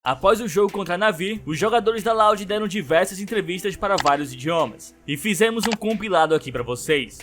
Após o jogo contra a Navi, os jogadores da Loud deram diversas entrevistas para vários idiomas, e fizemos um compilado aqui para vocês.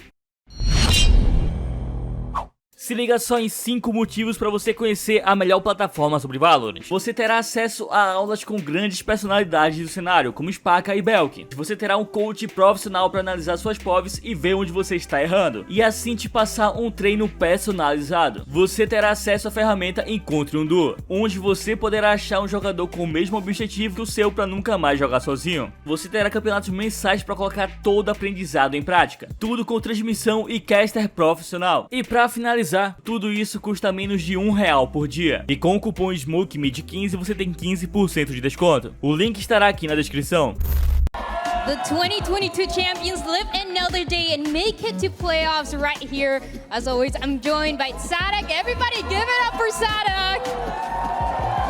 Se liga só em 5 motivos para você conhecer a melhor plataforma sobre Valorant. Você terá acesso a aulas com grandes personalidades do cenário, como Spaca e Belk. Você terá um coach profissional para analisar suas povs e ver onde você está errando, e assim te passar um treino personalizado. Você terá acesso à ferramenta Encontre um Duo, onde você poderá achar um jogador com o mesmo objetivo que o seu para nunca mais jogar sozinho. Você terá campeonatos mensais para colocar todo aprendizado em prática, tudo com transmissão e caster profissional. E para finalizar, tudo isso custa menos de R$1 por dia. E com o cupom SMOKEMID15 você tem 15% de desconto. O link estará aqui na descrição. The 2022 champions live another day and make it to playoffs right here. As always, I'm joined by Saadhak. Everybody give it up for Saadhak!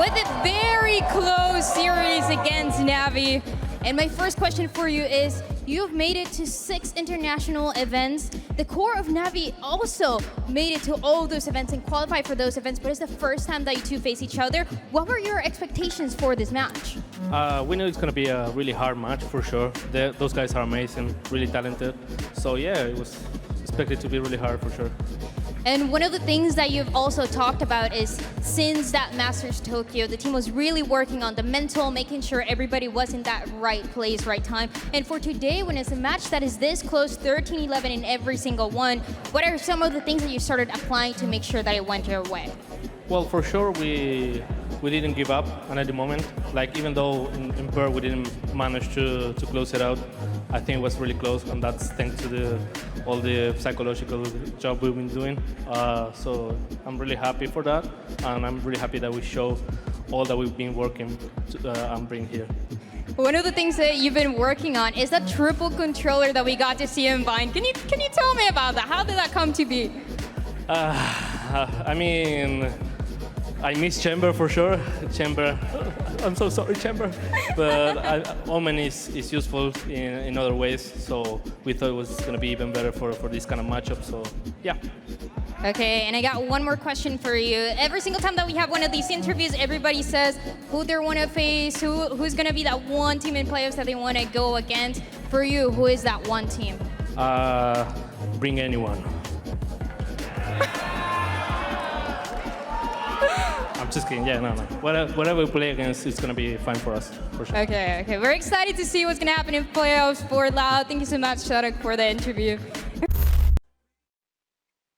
With a very close series against Navi. And my first question for you is, you've made it to 6 international events. The core of Navi also made it to all those events and qualified for those events, but it's the first time that you two face each other. What were your expectations for this match? We know it's going to be a really hard match for sure. Those guys are amazing, really talented. So yeah, it was expected to be really hard for sure. And one of the things that you've also talked about is since that Masters Tokyo, the team was really working on the mental, making sure everybody was in that right place, right time. And for today, when it's a match that is this close, 13-11 in every single one, what are some of the things that you started applying to make sure that it went your way? Well, for sure, we didn't give up, and at the moment, like even though in Perth we didn't manage to close it out, I think it was really close, and that's thanks to all the psychological job we've been doing. So I'm really happy for that, and I'm really happy that we show all that we've been working to, and bring here. One of the things that you've been working on is that triple controller that we got to see in Vine. Can you tell me about that? How did that come to be? I mean, I miss Chamber for sure. Chamber, I'm so sorry, Chamber. But Omen is useful in other ways, so we thought it was going to be even better for this kind of matchup. So yeah. Okay, and I got one more question for you. Every single time that we have one of these interviews, everybody says who they want to face, who's going to be that one team in playoffs that they want to go against. For you, who is that one team? Bring anyone. I'm just kidding. Yeah, no. Whatever we play against, it's gonna be fine for us, for sure. Okay. We're excited to see what's gonna happen in playoffs for Loud. Thank you so much, Saadhak, for the interview.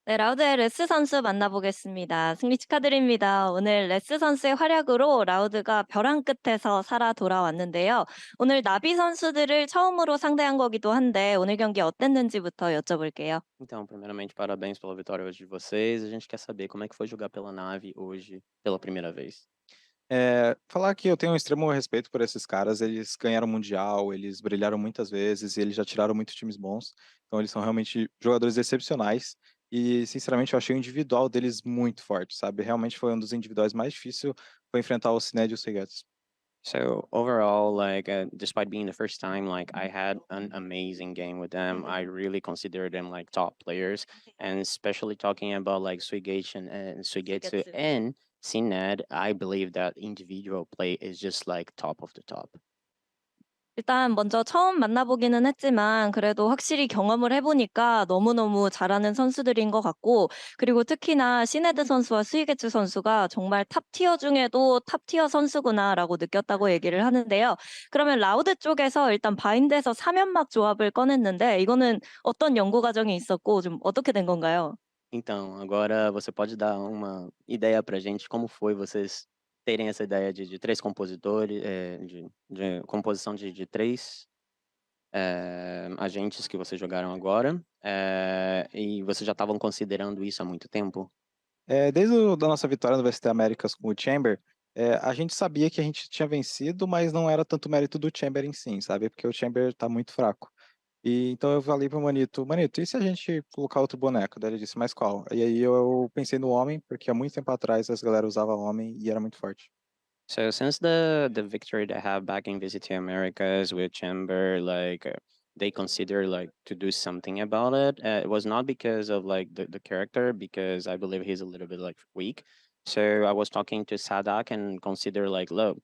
네, 라우드의 레스 선수 만나보겠습니다. 승리 축하드립니다. 오늘 레스 선수의 활약으로 라우드가 벼랑 끝에서 살아 돌아왔는데요. 오늘 나비 선수들을 처음으로 상대한 거기도 한데 오늘 경기 어땠는지부터 여쭤볼게요. Então, primeiramente, parabéns pela vitória hoje de vocês. A gente quer saber como é que foi jogar pela Navi hoje pela primeira vez. Falar que eu tenho um extremo respeito por esses caras, eles ganharam o Mundial, eles brilharam muitas vezes, e eles já tiraram muitos times bons, então eles são realmente jogadores excepcionais, e sinceramente eu achei o individual deles muito forte, sabe? Realmente foi um dos individuais mais difíceis, foi enfrentar o Cined e o Seagats. So overall, like despite being the first time, like I had an amazing game with them. I really consider them like top players, and especially talking about like Suigetsu and Sined, I believe that individual play is just like top of the top. 일단 먼저 처음 만나보기는 했지만 그래도 확실히 경험을 해보니까 너무너무 잘하는 선수들인 것 같고 그리고 특히나 시네드 선수와 스위게츠 선수가 정말 탑티어 중에도 탑티어 선수구나라고 느꼈다고 얘기를 하는데요. 그러면 라우드 쪽에서 일단 바인드에서 3연막 조합을 꺼냈는데 이거는 어떤 연구 과정이 있었고 좀 어떻게 된 건가요? Então, agora você pode dar uma ideia pra gente como foi vocês terem essa ideia de três compositores, de composição de três agentes que vocês jogaram agora, e vocês já estavam considerando isso há muito tempo? Desde da nossa vitória no VST Américas com o Chamber, a gente sabia que a gente tinha vencido, mas não era tanto mérito do Chamber em si, sabe? Porque o Chamber tá muito fraco. E então eu falei pro Manito, e se a gente colocar outro boneco? Daí ele disse, mas qual? E aí eu pensei no Homem, porque há muito tempo atrás as galera usava Homem e era muito forte. So since the victory they have back in Visit Americas with Chamber, like they consider like to do something about it. It was not because of like the character, because I believe he's a little bit like weak. So I was talking to Saadhak and consider like, look,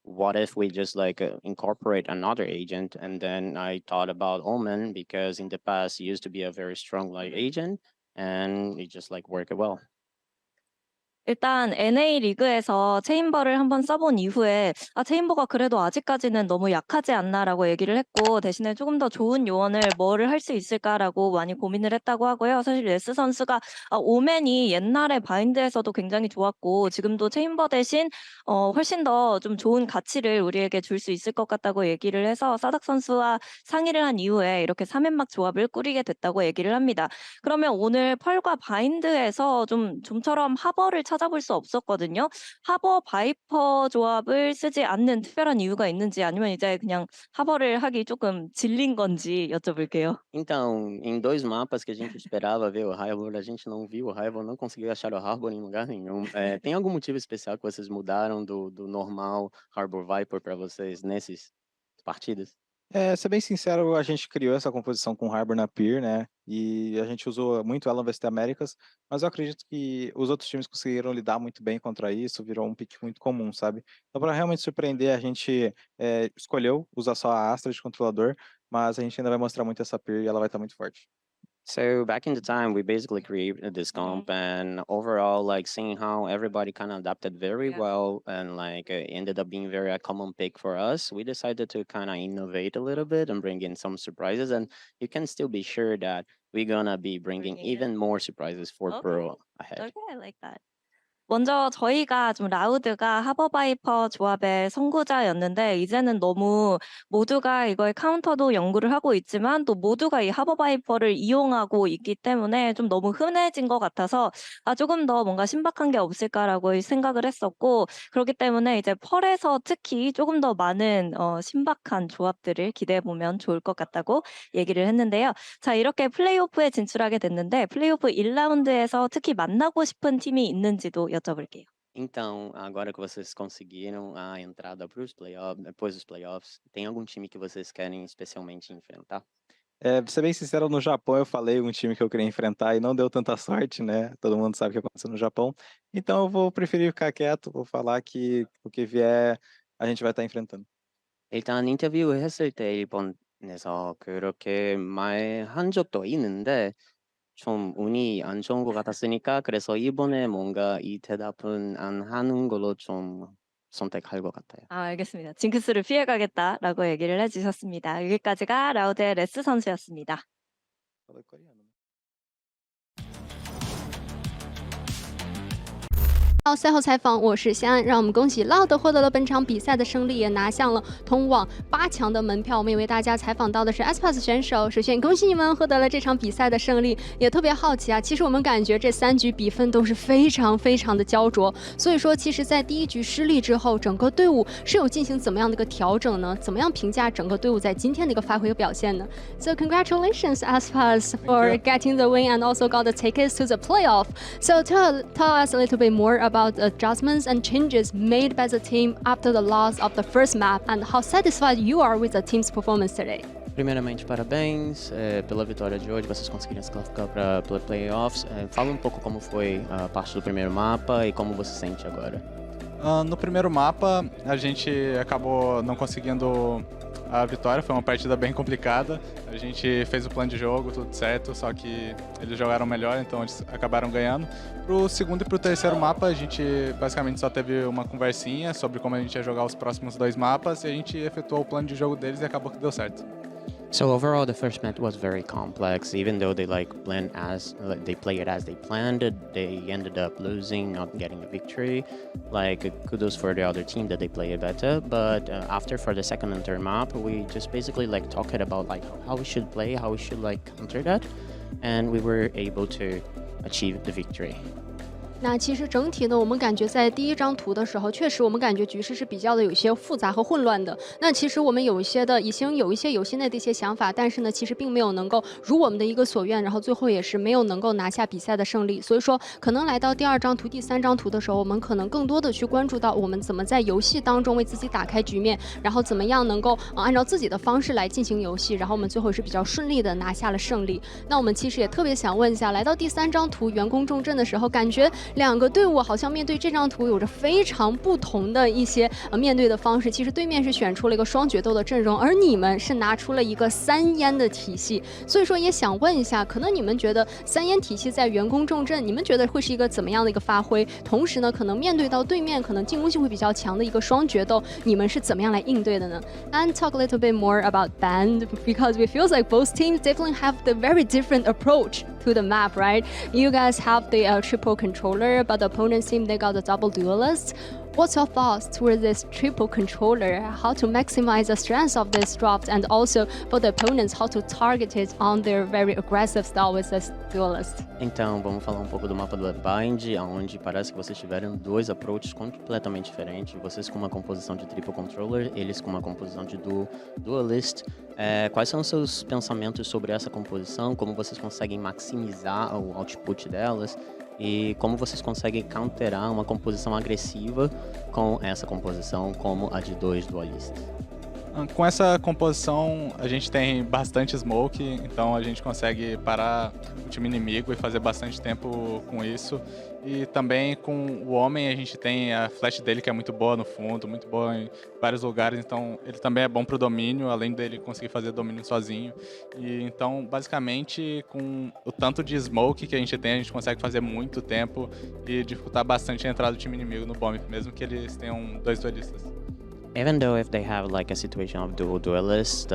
what if we just like incorporate another agent? And then I thought about Omen because in the past he used to be a very strong like agent, and it just like worked well. 일단 NA 리그에서 체인버를 한번 써본 이후에 체인버가 그래도 아직까지는 너무 약하지 않나라고 얘기를 했고 대신에 조금 더 좋은 요원을 뭐를 할 수 있을까라고 많이 고민을 했다고 하고요. 사실 레스 선수가 오맨이 옛날에 바인드에서도 굉장히 좋았고 지금도 체인버 대신 훨씬 더 좀 좋은 가치를 우리에게 줄 수 있을 것 같다고 얘기를 해서 사닥 선수와 상의를 한 이후에 이렇게 3연막 조합을 꾸리게 됐다고 얘기를 합니다. 그러면 오늘 펄과 바인드에서 좀처럼 하버를 찾아볼 수 없었거든요. 하버 바이퍼 조합을 쓰지 않는 특별한 이유가 있는지 아니면 이제 그냥 하버를 하기 조금 질린 건지 여쭤볼게요. Então, em dois mapas que a gente esperava ver o Harbor, a gente não viu o Harbor, não conseguiu achar o Harbor em lugar nenhum. Tem algum motivo especial que vocês mudaram do normal Harbor Viper para vocês nesses partidas? Ser bem sincero, a gente criou essa composição com o Harbor na Pier, né? E a gente usou muito ela no VST Américas, mas eu acredito que os outros times conseguiram lidar muito bem contra isso, virou um pick muito comum, sabe? Então, para realmente surpreender, a gente escolheu usar só a Astra de controlador, mas a gente ainda vai mostrar muito essa Pier e ela vai estar muito forte. So back in the time, we basically created this comp, and overall, like seeing how everybody kind of adapted very well, and like ended up being very a common pick for us. We decided to kind of innovate a little bit and bring in some surprises, and you can still be sure that we're gonna be bringing even more surprises for Pearl ahead. Okay, I like that. 먼저 저희가 좀 라우드가 하버바이퍼 조합의 선구자였는데 이제는 너무 모두가 이걸 카운터도 연구를 하고 있지만 또 모두가 이 하버바이퍼를 이용하고 있기 때문에 좀 너무 흔해진 것 같아서 조금 더 뭔가 신박한 게 없을까라고 생각을 했었고 그렇기 때문에 이제 펄에서 특히 조금 더 많은 신박한 조합들을 기대해보면 좋을 것 같다고 얘기를 했는데요. 자, 이렇게 플레이오프에 진출하게 됐는데 플레이오프 1라운드에서 특히 만나고 싶은 팀이 있는지도 여쭤볼게요. Então, agora que vocês conseguiram a entrada para os playoffs, depois dos playoffs, tem algum time que vocês querem especialmente enfrentar? Pra ser bem sincero, no Japão eu falei um time que eu queria enfrentar e não deu tanta sorte, né? Todo mundo sabe o que aconteceu no Japão. Então eu vou preferir ficar quieto, vou falar que o que vier a gente vai estar enfrentando. 일단 인터뷰했을 때 일본에서 그렇게 말한 적도 있는데 좀 운이 안 좋은 것 같았으니까 그래서 이번에 뭔가 이 대답은 안 하는 걸로 좀 선택할 것 같아요. 알겠습니다. 징크스를 피해가겠다라고 얘기를 해주셨습니다. 여기까지가 라우드의 레스 선수였습니다. Falei coreano. 到赛后采访，我是西安，让我们恭喜 Loud 获得了本场比赛的胜利，也拿下了通往8强的门票。我们也为大家采访到的是 Aspas 选手，首先恭喜你们获得了这场比赛的胜利，也特别好奇啊，其实我们感觉这3局比分都是非常的焦灼，所以说其实在第1局失利之后，整个队伍是有进行怎么样的一个调整呢？怎么样评价整个队伍在今天的一个发挥和表现呢？ So congratulations Aspas for getting the win and also got the tickets to the playoff. So tell us a little bit more about adjustments and changes made by the team after the loss of the first map and how satisfied you are with the team's performance today. Primeiramente, parabéns pela vitória de hoje, vocês conseguiram se classificar para playoffs. Fala um pouco como foi a parte do primeiro mapa e como você sente agora. No primeiro mapa, a gente acabou não conseguindo a vitória, foi uma partida bem complicada. A gente fez o plano de jogo, tudo certo, só que eles jogaram melhor, então eles acabaram ganhando. Pro segundo e pro terceiro mapa, a gente basicamente só teve uma conversinha sobre como a gente ia jogar os próximos 2 mapas e a gente efetuou o plano de jogo deles e acabou que deu certo. So overall, the first map was very complex. Even though they played as they planned, they ended up losing, not getting a victory. Kudos for the other team that they played better. But after for the second and third map, we just basically talked about how we should play, how we should counter that, and we were able to achieve the victory. 那其实整体呢，我们感觉在第1张图的时候，确实我们感觉局势是比较的有些复杂和混乱的。那其实我们有一些有一些内的一些想法，但是呢，其实并没有能够如我们的一个所愿，然后最后也是没有能够拿下比赛的胜利。所以说，可能来到第2张图、第3张图的时候，我们可能更多的去关注到我们怎么在游戏当中为自己打开局面，然后怎么样能够按照自己的方式来进行游戏，然后我们最后是比较顺利的拿下了胜利。那我们其实也特别想问一下，来到第3张图员工重镇的时候，感觉两个队伍好像面对这张图有着非常不同的一些面对的方式。其实对面是选出了一个双决斗的阵容，而你们是拿出了一个3烟的体系。所以说也想问一下，可能你们觉得3烟体系在员工重镇，你们觉得会是一个怎么样的一个发挥？同时呢，可能面对到对面可能进攻性会比较强的一个双决斗，你们是怎么样来应对的呢？ And talk a little bit more about that, because it feels like both teams definitely have the very different approach to the map, right? You guys have the triple controller, but the opponent's team, they got the double duelist. What's your thoughts towards this triple controller? How to maximize the strength of this drop, and also for the opponents, how to target it on their very aggressive style with this duelist? Então, vamos falar um pouco do mapa do Bind, onde parece que vocês tiveram 2 approaches completamente diferentes. Vocês com uma composição de triple controller, eles com uma composição de duelist. Quais são os seus pensamentos sobre essa composição? Como vocês conseguem maximizar o output delas? E como vocês conseguem counterar uma composição agressiva com essa composição como a de 2 dualistas? Com essa composição, a gente tem bastante smoke, então a gente consegue parar o time inimigo e fazer bastante tempo com isso. E também com o homem, a gente tem a flash dele que é muito boa no fundo, muito boa em vários lugares, então ele também é bom pro domínio, além dele conseguir fazer domínio sozinho. E então, basicamente, com o tanto de smoke que a gente consegue fazer muito tempo e dificultar bastante a entrada do time inimigo no bomb, mesmo que eles tenham 2 duelistas. Even though if they have like a situation of dual duelists,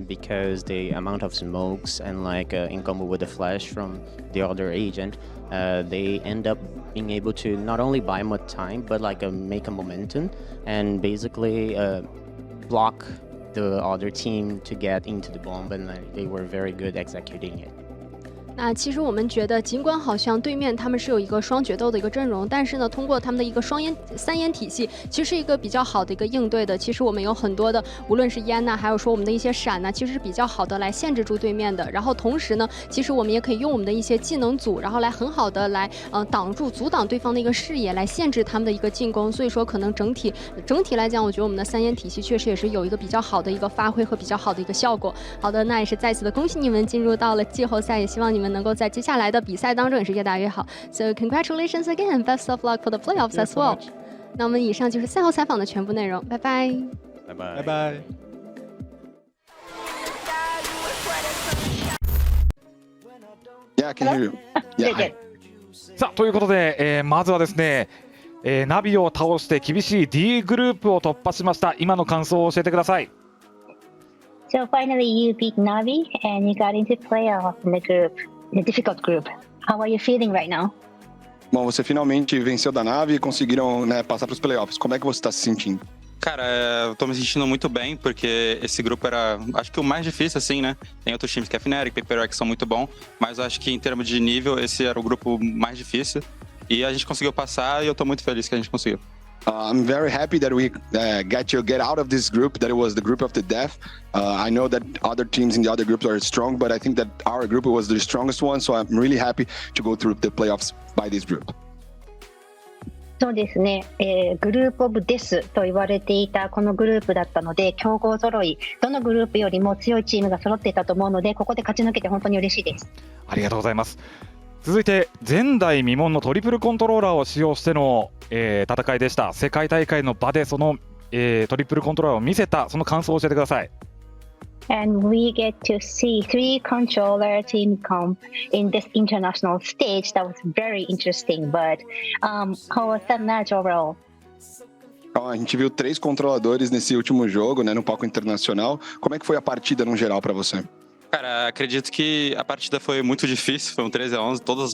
because the amount of smokes and like in combo with the flash from the other agent, they end up being able to not only buy more time, but like make a momentum and basically block the other team to get into the bomb, and they were very good executing it. 那其实我们觉得，尽管好像对面他们是有一个双决斗的一个阵容，但是呢，通过他们的一个3烟体系，其实是一个比较好的一个应对的。其实我们有很多的，无论是烟呐，还有说我们的一些闪呐，其实是比较好的来限制住对面的。然后同时呢，其实我们也可以用我们的一些技能组，然后来很好的来阻挡对方的一个视野，来限制他们的一个进攻。所以说，可能整体来讲，我觉得我们的3烟体系确实也是有一个比较好的一个发挥和比较好的一个效果。好的，那也是再次的恭喜你们进入到了季后赛，也希望你们能够在接下来的比赛当中也是越打越好。So congratulations again, best of luck for the playoffs as well. 那我们以上就是赛后采访的全部内容，拜拜。拜拜。拜拜。Yeah, I can hear you. Yeah. さあということで、まずはですね、ナビを倒して厳しい D グループを突破しました。今の感想を教えてください。So finally you beat Navi and you got into playoff in the group, in a difficult group. How are you feeling right now? Bom, você finalmente venceu da Navi e conseguiram, né, passar para os playoffs. Como é que você está se sentindo? Cara, eu tô me sentindo muito bem, porque esse grupo era, acho que o mais difícil, assim, né? Tem outros times que é Fnatic, Paper que são muito bons, mas eu acho que em termos de nível, esse era o grupo mais difícil. E a gente conseguiu passar e eu tô muito feliz que a gente conseguiu. I'm very happy that we got to get out of this group, that it was the group of the death. I know that other teams in the other groups are strong, but I think that our group was the strongest one, so I'm really happy to go through the playoffs by this group. そうですね、グループオブデスと言われていたこのグループだったので、強豪揃い、どのグループよりも強いチームが揃っていたと思うので、ここで勝ち抜けて本当に嬉しいです。ありがとうございます。続いて前代未聞のトリプルコントローラーを使用しての、戦いでした。世界大会の場でその、トリプルコントローラーを見せたその感想を教えてください。And we get to see 3 controller team comp in this international stage. That was very interesting, but how was that match overall? A gente viu 3 controladores nesse último jogo, né, no palco internacional. Como é que foi a partida no geral para você? Cara, acredito que a partida foi muito difícil, foi um 13-11, todas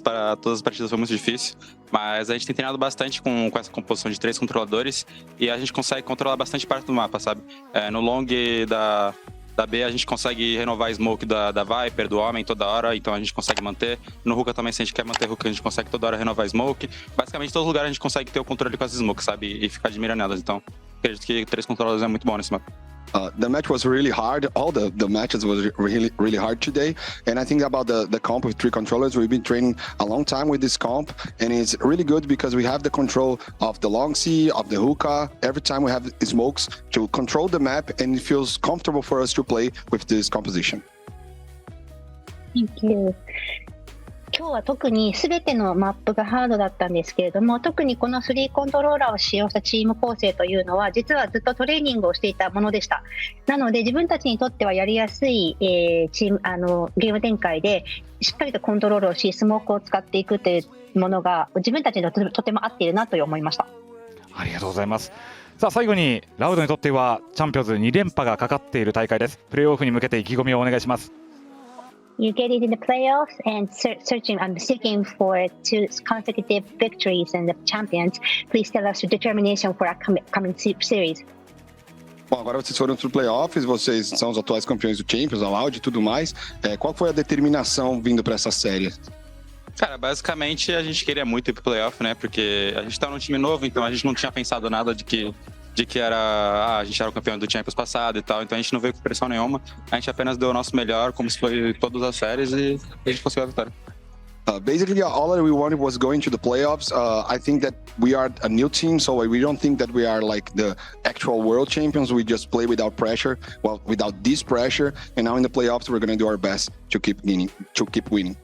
as partidas foi muito difícil, mas a gente tem treinado bastante com essa composição de 3 controladores e a gente consegue controlar bastante parte do mapa, sabe? No long da B a gente consegue renovar a smoke da Viper, do Homem toda hora, então a gente consegue manter. No Hookah também, se a gente quer manter Hookah, a gente consegue toda hora renovar a smoke. Basicamente, em todo lugar a gente consegue ter o controle com as smokes, sabe? E ficar de mira nelas, então acredito que 3 controladores é muito bom nesse mapa. The match was really hard. All the matches was really hard today. And I think about the comp with 3 controllers, we've been training a long time with this comp, and it's really good because we have the control of the long C, of the hookah. Every time we have smokes to control the map, and it feels comfortable for us to play with this composition. Thank you. 今日は特に全てのマップがハードだったんですけれども、特にこの3コントローラーを使用したチーム構成というのは実はずっとトレーニングをしていたものでした。なので自分たちにとってはやりやすい、ゲーム展開でしっかりとコントロールをし、スモークを使っていくというものが自分たちにとても合っているなと思いました。ありがとうございます。さあ最後にラウドにとってはチャンピオンズ2連覇がかかっている大会です。プレーオフに向けて意気込みをお願いします。You get into the playoffs and seeking for 2 consecutive victories and the champions. Please tell us your determination for upcoming series. Bom, agora vocês foram para os playoffs, vocês são os atuais campeões do Champions, a Loud e tudo mais. Qual foi a determinação vindo para essa série? Cara, basicamente a gente queria muito ir pro playoff, né? Porque a gente tá num time novo, então a gente não tinha pensado nada de que a gente era o campeão do Champions passado e tal, então a gente não veio com pressão nenhuma, a gente apenas deu o nosso melhor, como se foi todas as séries, e a gente conseguiu a vitória. Basically, all that we wanted was going to the playoffs. I think that we are a new team, so we don't think that we are like the actual world champions. We just play without pressure, well, without this pressure, and now in the playoffs, we're going to do our best to keep winning.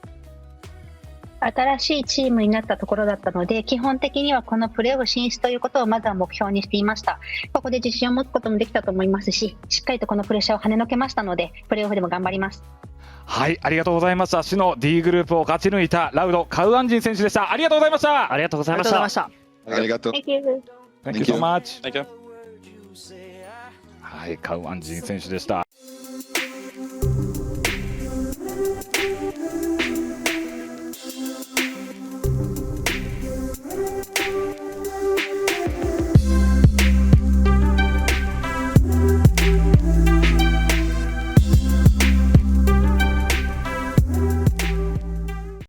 新しいチームになったところだったので、基本的にはこのプレーオフ進出ということをまずは目標にしていました。ここで自信を持つこともできたと思いますし、しっかりとこのプレッシャーを跳ねのけましたので、プレーオフでも頑張ります。はい、ありがとうございました。市の D グループを勝ち抜いたラウドカウアンジン選手でした。ありがとうございました。ありがとうございました。ありがとう。Thank you. Thank you so much. Thank you. はい、カウアンジン選手でした。